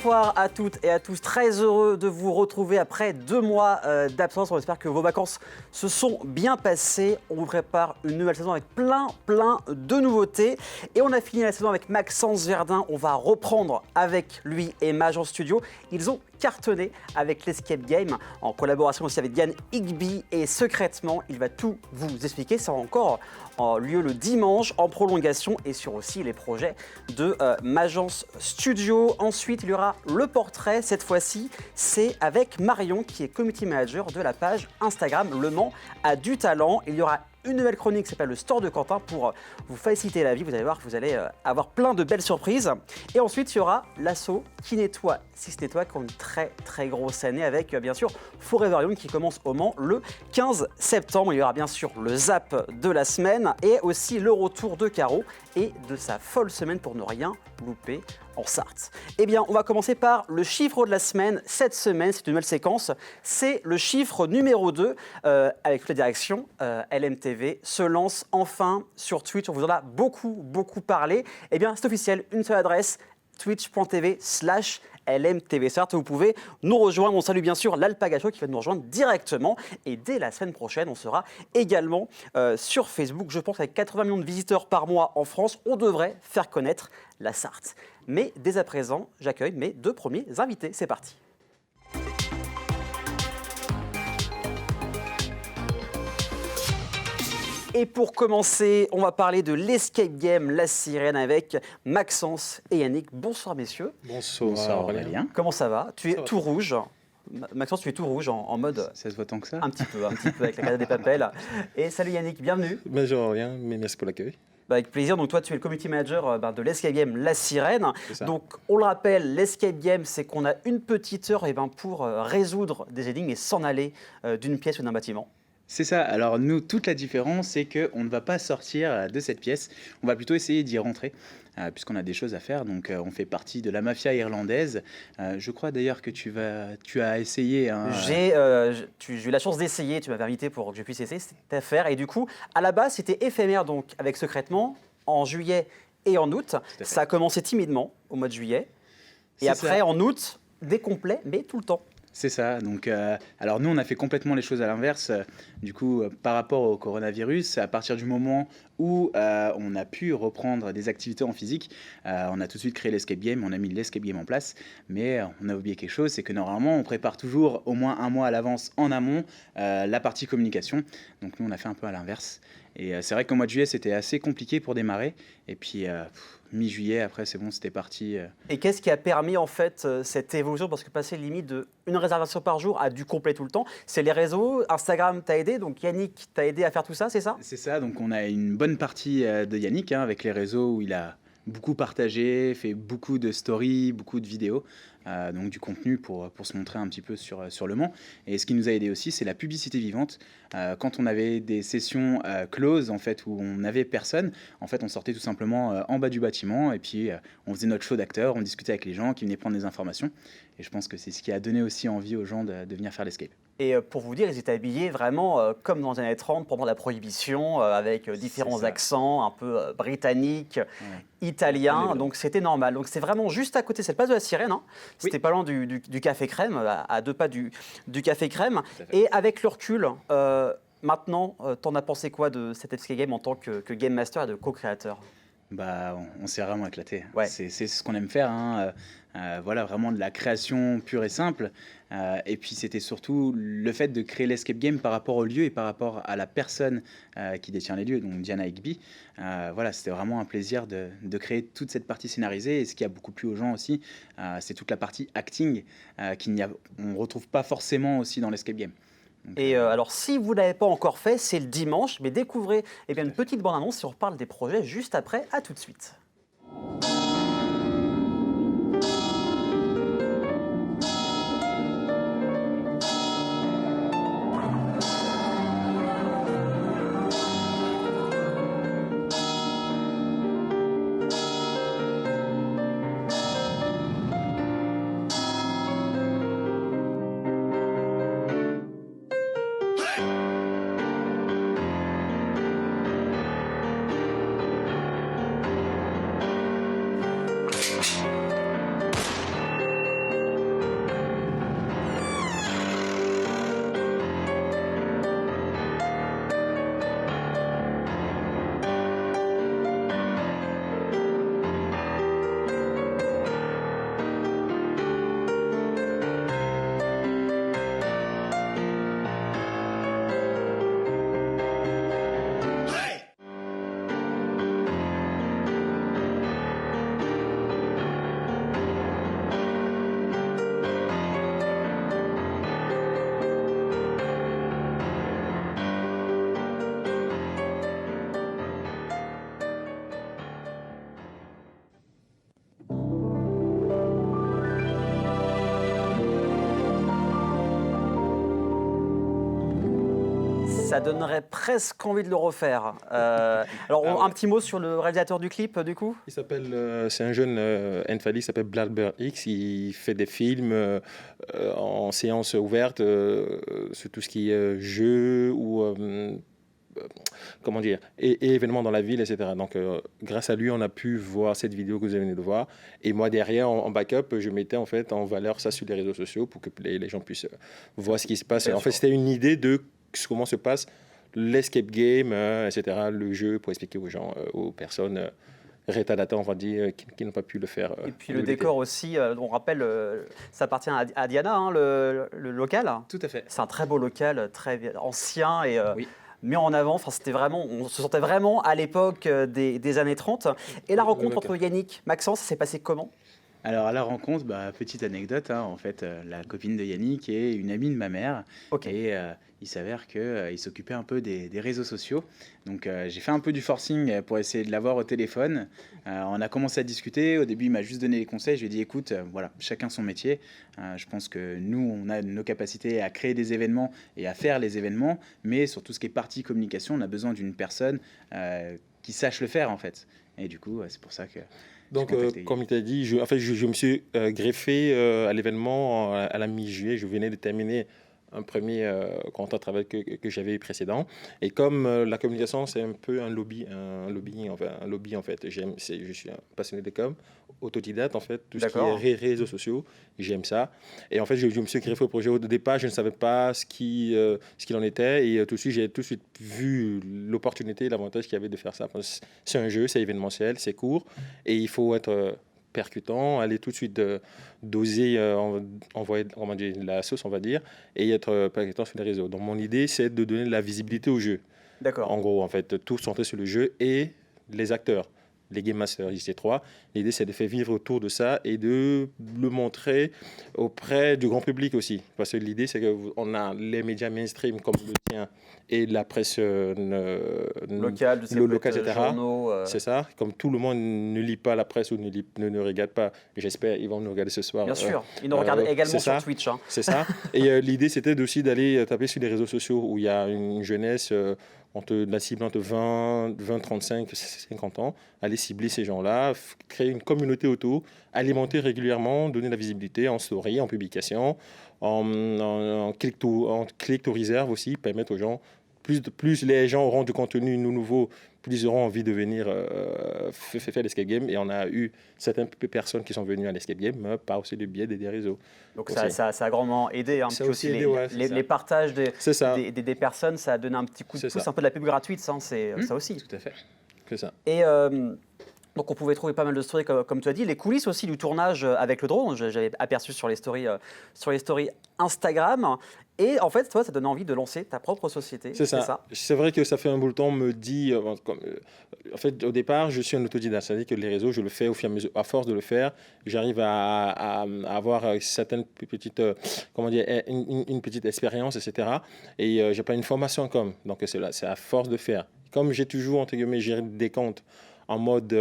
Bonsoir à toutes et à tous, très heureux de vous retrouver après 2 mois d'absence. On espère que vos vacances se sont bien passées. On vous prépare une nouvelle saison avec plein de nouveautés. Et on a fini la saison avec Maxence Verdun. On va reprendre avec lui et Mage en studio. Ils ont cartonné avec l'Escape Game, en collaboration aussi avec Diane Higby. Et secrètement, il va tout vous expliquer. Ça aura encore lieu le dimanche en prolongation et sur aussi les projets de Magence Studio. Ensuite, il y aura le portrait. Cette fois-ci, c'est avec Marion qui est community manager de la page Instagram Le Mans a du talent. Il y aura une nouvelle chronique qui s'appelle le Store de Quentin pour vous faciliter la vie. Vous allez voir que vous allez avoir plein de belles surprises. Et ensuite, il y aura l'assaut qui nettoie, si ce nettoie, qui a une très grosse année avec bien sûr Forever Young qui commence au Mans le 15 septembre. Il y aura bien sûr le zap de la semaine et aussi le retour de Caro et de sa folle semaine pour ne rien louper en Sarthe. Eh bien, on va commencer par le chiffre de la semaine. Cette semaine, c'est une nouvelle séquence. C'est le chiffre numéro 2 avec toute la direction. LMTV se lance enfin sur Twitch. On vous en a beaucoup parlé. Eh bien, c'est officiel. Une seule adresse, twitch.tv/LMTV. Certes, vous pouvez nous rejoindre. On salue bien sûr l'Alpaga Show qui va nous rejoindre directement. Et dès la semaine prochaine, on sera également sur Facebook. Je pense qu'avec 80 millions de visiteurs par mois en France, on devrait faire connaître la Sarthe. Mais dès à présent, j'accueille mes 2 premiers invités. C'est parti. Et pour commencer, on va parler de l'Escape Game La Sirène avec Maxence et Yannick. Bonsoir messieurs. Bonsoir Aurélien. Comment ça va? Tu es tout rouge. Maxence, tu es tout rouge en mode... Ça se voit tant que ça? Un petit peu avec la Casa des Papel. Et salut Yannick, bienvenue. Bonjour Aurélien, mais merci pour l'accueil. Avec plaisir. Donc toi, tu es le community manager de l'Escape Game La Sirène. Donc on le rappelle, l'Escape Game, c'est qu'on a une petite heure pour résoudre des énigmes et s'en aller d'une pièce ou d'un bâtiment. C'est ça. Alors nous, toute la différence, c'est qu'on ne va pas sortir de cette pièce. On va plutôt essayer d'y rentrer, puisqu'on a des choses à faire. Donc on fait partie de la mafia irlandaise. Je crois d'ailleurs que tu as essayé. J'ai eu la chance d'essayer. Tu m'avais invité pour que je puisse essayer cette affaire. Et du coup, à la base, c'était éphémère, donc avec Secrètement, en juillet et en août. Ça a commencé timidement au mois de juillet. Et après, en août, dès complet, mais tout le temps. C'est ça. Donc, alors nous, on a fait complètement les choses à l'inverse. Du coup, par rapport au coronavirus, à partir du moment où on a pu reprendre des activités en physique, on a tout de suite créé l'Escape Game, on a mis l'Escape Game en place. Mais on a oublié quelque chose, c'est que normalement, on prépare toujours au moins 1 mois à l'avance en amont la partie communication. Donc nous, on a fait un peu à l'inverse. Et c'est vrai qu'au mois de juillet, c'était assez compliqué pour démarrer. Et puis, mi-juillet, après, c'est bon, c'était parti. Et qu'est-ce qui a permis, en fait, cette évolution? Parce que passer limite d'une réservation par jour à du complet tout le temps, c'est les réseaux. Instagram t'a aidé, donc Yannick t'a aidé à faire tout ça, c'est ça? C'est ça, donc on a une bonne partie de Yannick, avec les réseaux où il a beaucoup partagé, fait beaucoup de stories, beaucoup de vidéos. Donc du contenu pour se montrer un petit peu sur Le Mans. Et ce qui nous a aidé aussi, c'est la publicité vivante. Quand on avait des sessions closes, en fait, où on n'avait personne, en fait, on sortait tout simplement en bas du bâtiment et puis on faisait notre show d'acteur, on discutait avec les gens qui venaient prendre des informations. Et je pense que c'est ce qui a donné aussi envie aux gens de venir faire l'escape. Et pour vous dire, ils étaient habillés vraiment comme dans les années 30 pendant la Prohibition, avec différents accents un peu britanniques, italiens, donc c'était normal. Donc c'est vraiment juste à côté, c'est le place de la Sirène, hein. C'était pas loin du Café Crème, à 2 pas du Café Crème. Et avec le recul, maintenant, t'en as pensé quoi de cet Escape Game en tant que Game Master et de co-créateur? On s'est vraiment éclaté. Ouais. C'est ce qu'on aime faire, hein. Voilà, vraiment de la création pure et simple. Et puis c'était surtout le fait de créer l'escape game par rapport au lieu et par rapport à la personne qui détient les lieux, donc Diana Higby. Voilà, c'était vraiment un plaisir de créer toute cette partie scénarisée. Et ce qui a beaucoup plu aux gens aussi, c'est toute la partie acting on ne retrouve pas forcément aussi dans l'escape game. Donc, et alors, si vous ne l'avez pas encore fait, c'est le dimanche, mais découvrez une petite bande-annonce et on reparle des projets juste après. À tout de suite. Ça donnerait presque envie de le refaire. Alors, un petit mot sur le réalisateur du clip, du coup. Il s'appelle, c'est un jeune Enfadi, il s'appelle Bladbird X. Il fait des films en séance ouverte sur tout ce qui est jeu ou comment dire, et événements dans la ville, etc. Donc, grâce à lui, on a pu voir cette vidéo que vous venez de voir. Et moi, derrière, en backup, je mettais en fait en valeur ça sur les réseaux sociaux pour que les gens puissent voir ce qui se passe. Bien En fait, sûr. c'était une idée de comment se passe l'escape game, etc., le jeu, pour expliquer aux gens, aux personnes retardataires, on va dire, qui n'ont pas pu le faire. Et puis le décor aussi, on rappelle, ça appartient à Diana, hein, le local. Tout à fait. C'est un très beau local, très ancien et Oui. mis en avant. Enfin, c'était vraiment, on se sentait vraiment à l'époque des années 30. Et la rencontre entre Yannick, Maxence, ça s'est passé comment? Alors à la rencontre, petite anecdote, hein, en fait, la copine de Yannick est une amie de ma mère. Ok. Et il s'avère qu'il s'occupait un peu des réseaux sociaux. Donc j'ai fait un peu du forcing pour essayer de l'avoir au téléphone. On a commencé à discuter. Au début, il m'a juste donné les conseils. Je lui ai dit, écoute, voilà, chacun son métier. Je pense que nous, on a nos capacités à créer des événements et à faire les événements. Mais sur tout ce qui est partie communication, on a besoin d'une personne qui sache le faire, en fait. Et du coup, c'est pour ça que... Donc, comme il t'a dit, je me suis greffé à l'événement à la mi-juillet. Je venais de terminer un premier contrat de travail que j'avais précédent. Et comme la communication, c'est un peu un lobby en fait. Je suis un passionné de com, autodidacte en fait, tout ce qui est réseaux sociaux, j'aime ça. Et en fait, je me suis greffé au projet. Au départ, je ne savais pas ce qu'il en était. Et tout de suite, j'ai tout de suite vu l'opportunité, l'avantage qu'il y avait de faire ça. C'est un jeu, c'est événementiel, c'est court. Et il faut être percutant, aller tout de suite d'oser envoyer la sauce, on va dire, et être percutant sur les réseaux. Donc mon idée, c'est de donner de la visibilité au jeu. D'accord. En gros, en fait, tout centré sur le jeu et les acteurs, les Game Masters, IC3. L'idée, c'est de faire vivre autour de ça et de le montrer auprès du grand public aussi. Parce que l'idée, c'est qu'on a les médias mainstream comme le tien et la presse locale, etc. Journaux, C'est ça. Comme tout le monde ne lit pas la presse ou ne regarde pas, j'espère qu'ils vont nous regarder ce soir. Bien sûr, ils nous regardent également sur ça. Twitch. Hein. C'est ça. Et l'idée, c'était aussi d'aller taper sur les réseaux sociaux où il y a une jeunesse... la cible entre 20, 35, 50 ans, aller cibler ces gens-là, créer une communauté autour, alimenter régulièrement, donner de la visibilité en story, en publication, en click to reserve aussi, permettre aux gens, plus les gens auront du contenu nouveau, plus ils auront envie de venir faire l'escape game. Et on a eu certaines personnes qui sont venues à l'escape game par aussi le biais des réseaux. Donc ça a grandement aidé. Hein, ça aussi aidé, les partages des personnes, ça a donné un petit coup de pouce, ça. un peu de la pub gratuite, ça aussi. Tout à fait. C'est ça. Et donc on pouvait trouver pas mal de stories, comme tu as dit. Les coulisses aussi du tournage avec le drone, j'avais aperçu sur les stories Instagram. Et en fait, toi, ça donne envie de lancer ta propre société. C'est ça. C'est vrai que ça fait un bout de temps, on me dit... en fait, au départ, je suis un autodidacte. C'est-à-dire que les réseaux, je le fais au fur et à mesure. À force de le faire, j'arrive à avoir certaines petites... une petite expérience, etc. Et j'ai pas une formation comme. Donc, c'est à force de faire. Comme j'ai toujours, entre guillemets, géré des comptes en mode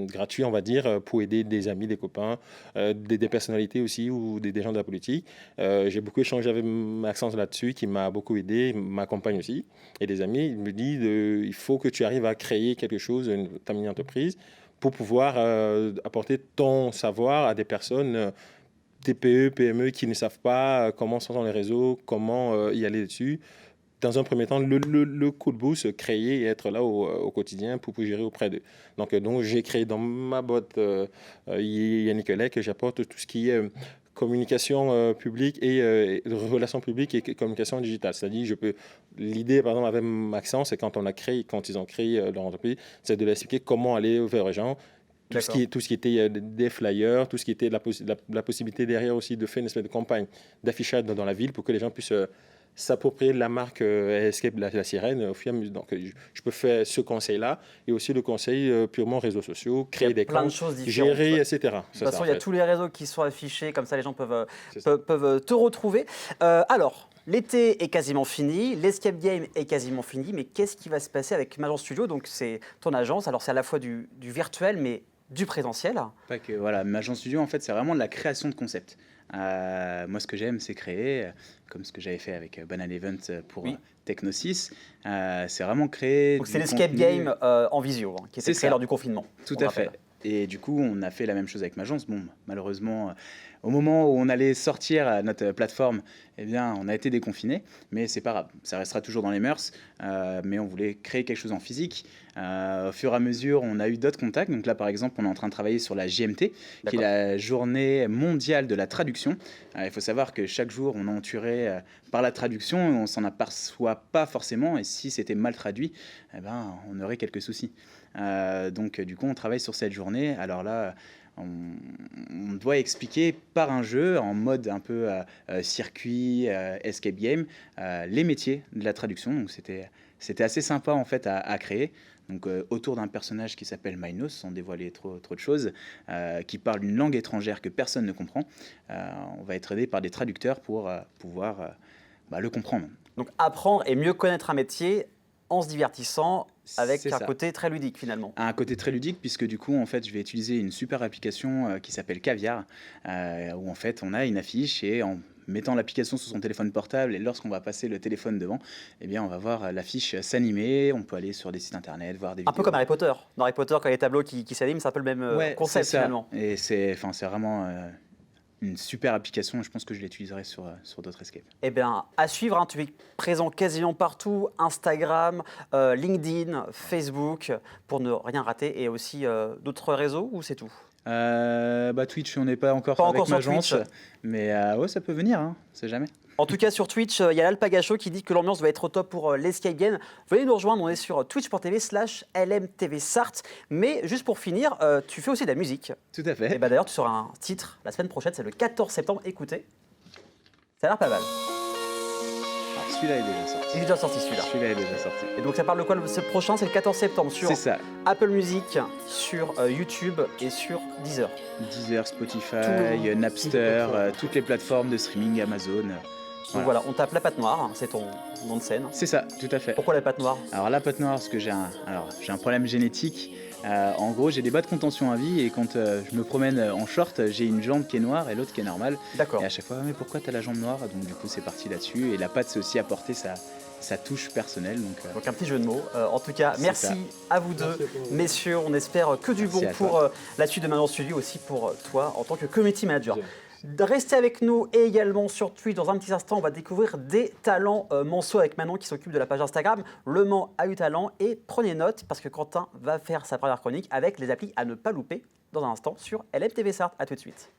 gratuit, on va dire, pour aider des amis, des copains, des personnalités aussi ou des gens de la politique. J'ai beaucoup échangé avec Maxence là-dessus, qui m'a beaucoup aidé, m'accompagne aussi, et des amis. Il me dit il faut que tu arrives à créer quelque chose, ta mini-entreprise, pour pouvoir apporter ton savoir à des personnes TPE, PME qui ne savent pas comment sont dans les réseaux, comment y aller dessus. Dans un premier temps, le coup de boost, créer et être là au quotidien pour gérer auprès d'eux. Donc j'ai créé dans ma boîte Yannick Lec, que j'apporte tout ce qui est communication publique et relations publiques et communication digitale. C'est-à-dire, l'idée, par exemple, avec Maxence, c'est quand ils ont créé leur entreprise, c'est de leur expliquer comment aller vers les gens. Tout ce qui était des flyers, tout ce qui était la possibilité derrière aussi de faire une espèce de campagne d'affichage dans la ville pour que les gens puissent s'approprier la marque Escape la Sirène au fur et à mesure. Donc, je peux faire ce conseil-là et aussi le conseil purement réseaux sociaux, créer des comptes, gérer, etc. De toute façon, il y a tous les réseaux qui sont affichés, comme ça les gens peuvent te retrouver. Alors, l'été est quasiment fini, l'escape game est quasiment fini, mais qu'est-ce qui va se passer avec Major Studio? Donc, c'est ton agence. Alors, c'est à la fois du virtuel, mais du présentiel. Pas que, voilà, Magent Studio, en fait, c'est vraiment de la création de concepts. Moi, ce que j'aime, c'est créer, comme ce que j'avais fait avec Banal Event pour Oui. Techno 6. C'est vraiment créer. Donc du c'est l'escape contenu. game en visio, qui était C'est créé ça. lors du confinement. Tout on à fait. rappelle. Et du coup, on a fait la même chose avec Magence. Bon, malheureusement, au moment où on allait sortir à notre plateforme, eh bien, on a été déconfiné, mais c'est pas grave, ça restera toujours dans les mœurs. Mais on voulait créer quelque chose en physique. Au fur et à mesure, on a eu d'autres contacts. Donc là, par exemple, on est en train de travailler sur la JMT, qui est D'accord. la journée mondiale de la traduction. Il faut savoir que chaque jour, on est entouré par la traduction, et on s'en aperçoit pas forcément. Et si c'était mal traduit, eh ben, on aurait quelques soucis. Donc, du coup, on travaille sur cette journée. Alors là, on doit expliquer par un jeu, en mode un peu circuit, escape game, les métiers de la traduction. Donc, c'était assez sympa en fait à créer. Donc, autour d'un personnage qui s'appelle Minos, sans dévoiler trop de choses, qui parle une langue étrangère que personne ne comprend. On va être aidé par des traducteurs pour pouvoir le comprendre. Donc apprendre et mieux connaître un métier en se divertissant avec C'est un ça. côté très ludique finalement. Un côté très ludique, puisque du coup, en fait, je vais utiliser une super application qui s'appelle Caviar, où en fait, on a une affiche et en mettant l'application sur son téléphone portable et lorsqu'on va passer le téléphone devant, eh bien, on va voir l'affiche s'animer. On peut aller sur des sites internet, voir des Un peu vidéos. comme Harry Potter. Dans Harry Potter, quand il y a les tableaux qui s'animent, c'est un peu le même Ouais, concept c'est ça. finalement. Et c'est vraiment une super application. Et je pense que je l'utiliserai sur d'autres escapes. Eh bien, à suivre, hein, tu es présent quasiment partout, Instagram, LinkedIn, Facebook, pour ne rien rater, et aussi d'autres réseaux, ou c'est tout? Twitch, on n'est pas encore Pas avec encore sur Magence, Twitch. mais ouais, ça peut venir, hein, on sait jamais. En tout cas, sur Twitch, il y a l'Alpaga Show qui dit que l'ambiance va être au top pour l'escape game. Venez nous rejoindre, on est sur twitch.tv/LMTVSart. Mais juste pour finir, tu fais aussi de la musique. Tout à fait. Et bah d'ailleurs, tu sauras un titre la semaine prochaine, c'est le 14 septembre. Écoutez, ça a l'air pas mal. Alors, celui-là est déjà sorti. Il est déjà sorti celui-là. Celui-là est déjà sorti. Et donc ça parle de quoi ce prochain? C'est le 14 septembre sur C'est ça. Apple Music, sur YouTube et sur Deezer. Deezer, Spotify, Tout- Napster, toutes les plateformes de streaming, Amazon. Donc voilà, on tape La Patte Noire, hein, c'est ton nom de scène. C'est ça, tout à fait. Pourquoi La Patte Noire? Alors la pâte noire, parce que j'ai un problème génétique. En gros, j'ai des bas de contention à vie et quand je me promène en short, j'ai une jambe qui est noire et l'autre qui est normale. D'accord. Et à chaque fois, mais pourquoi t'as la jambe noire? Donc du coup, c'est parti là-dessus. Et la pâte, c'est aussi apporter sa touche personnelle. Donc un petit jeu de mots. En tout cas, C'est merci ça. à vous deux, messieurs. On espère que du Merci bon à pour toi. la suite de Maintenant Studio, aussi pour toi en tant que community manager. Restez avec nous et également sur Twitch. Dans un petit instant, on va découvrir des talents Manceau avec Manon qui s'occupe de la page Instagram. Le Mans a eu talent et prenez note parce que Quentin va faire sa première chronique avec les applis à ne pas louper dans un instant sur LMTV Sart. A tout de suite.